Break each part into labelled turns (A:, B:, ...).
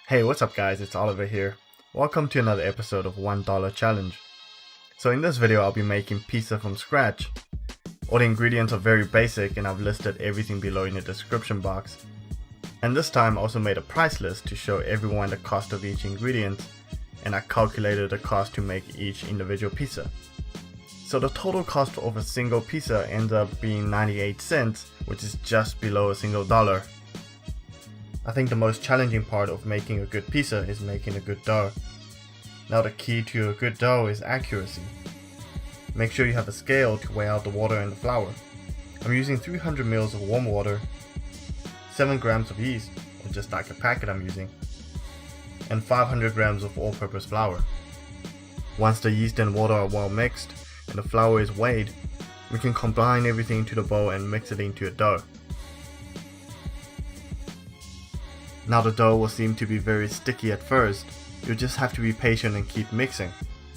A: Hey, what's up guys, it's Oliver here. Welcome to another episode of $1 Challenge. So in this video I'll be making pizza from scratch. All the ingredients are very basic and I've listed everything below in the description box. And this time I also made a price list to show everyone the cost of each ingredient, and I calculated the cost to make each individual pizza. So the total cost of a single pizza ends up being 98 cents, which is just below a single dollar. I think the most challenging part of making a good pizza is making a good dough. Now the key to a good dough is accuracy. Make sure you have a scale to weigh out the water and the flour. I'm using 300 ml of warm water, 7 grams of yeast, or just like a packet I'm using, and 500 grams of all-purpose flour. Once the yeast and water are well mixed and the flour is weighed, we can combine everything into the bowl and mix it into a dough. Now the dough will seem to be very sticky at first. You'll just have to be patient and keep mixing.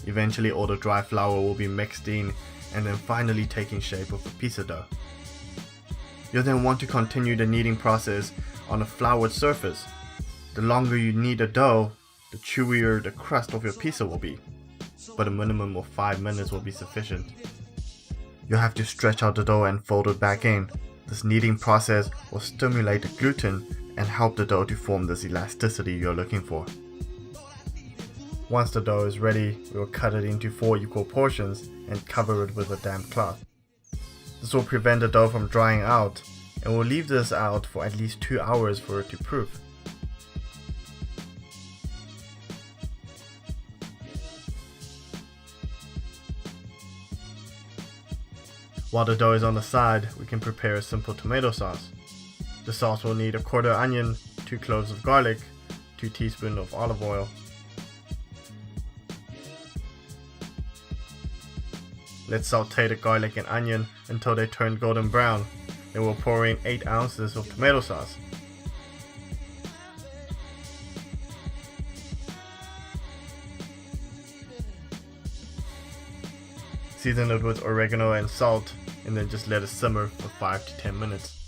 A: Eventually all the dry flour will be mixed in and then finally taking shape of a pizza dough. You'll then want to continue the kneading process on a floured surface. The longer you knead the dough, the chewier the crust of your pizza will be, but a minimum of 5 minutes will be sufficient. You'll have to stretch out the dough and fold it back in. This kneading process will stimulate the gluten and help the dough to form this elasticity you're looking for. Once the dough is ready, we will cut it into 4 equal portions and cover it with a damp cloth. This will prevent the dough from drying out, and we'll leave this out for at least 2 hours for it to proof. While the dough is on the side, we can prepare a simple tomato sauce. The sauce will need a quarter onion, 2 cloves of garlic, 2 teaspoons of olive oil. Let's saute the garlic and onion until they turn golden brown. Then we'll pour in 8 ounces of tomato sauce. Season it with oregano and salt, and then just let it simmer for 5 to 10 minutes.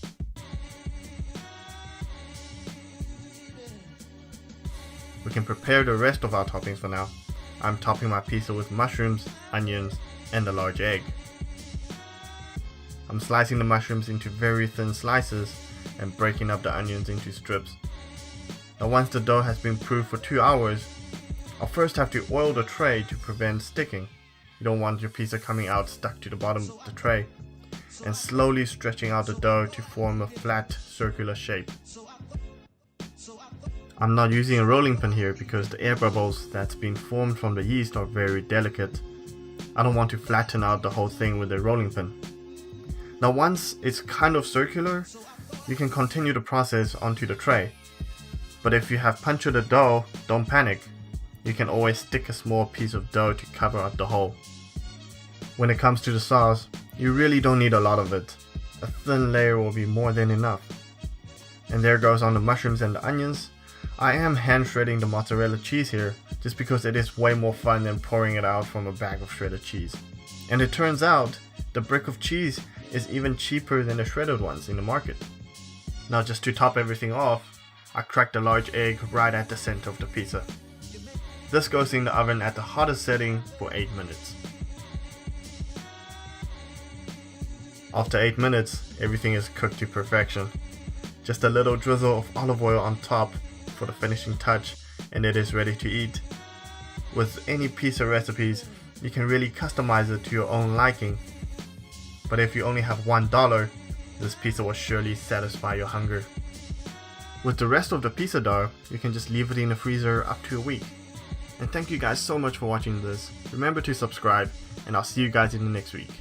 A: We can prepare the rest of our toppings for now. I'm topping my pizza with mushrooms, onions, and a large egg. I'm slicing the mushrooms into very thin slices and breaking up the onions into strips. Now once the dough has been proofed for 2 hours, I'll first have to oil the tray to prevent sticking. You don't want your pizza coming out stuck to the bottom of the tray, and slowly stretching out the dough to form a flat circular shape. I'm not using a rolling pin here because the air bubbles that's been formed from the yeast are very delicate. I don't want to flatten out the whole thing with a rolling pin. Now once it's kind of circular, you can continue the process onto the tray. But if you have punctured the dough, don't panic. You can always stick a small piece of dough to cover up the hole. When it comes to the sauce, you really don't need a lot of it. A thin layer will be more than enough. And there goes on the mushrooms and the onions. I am hand shredding the mozzarella cheese here, just because it is way more fun than pouring it out from a bag of shredded cheese. And it turns out, the brick of cheese is even cheaper than the shredded ones in the market. Now just to top everything off, I cracked a large egg right at the center of the pizza. This goes in the oven at the hottest setting for 8 minutes. After 8 minutes, everything is cooked to perfection. Just a little drizzle of olive oil on top for the finishing touch, and it is ready to eat. With any pizza recipes, you can really customize it to your own liking. But if you only have $1, this pizza will surely satisfy your hunger. With the rest of the pizza dough, you can just leave it in the freezer up to a week. And thank you guys so much for watching this. Remember to subscribe, and I'll see you guys in the next week.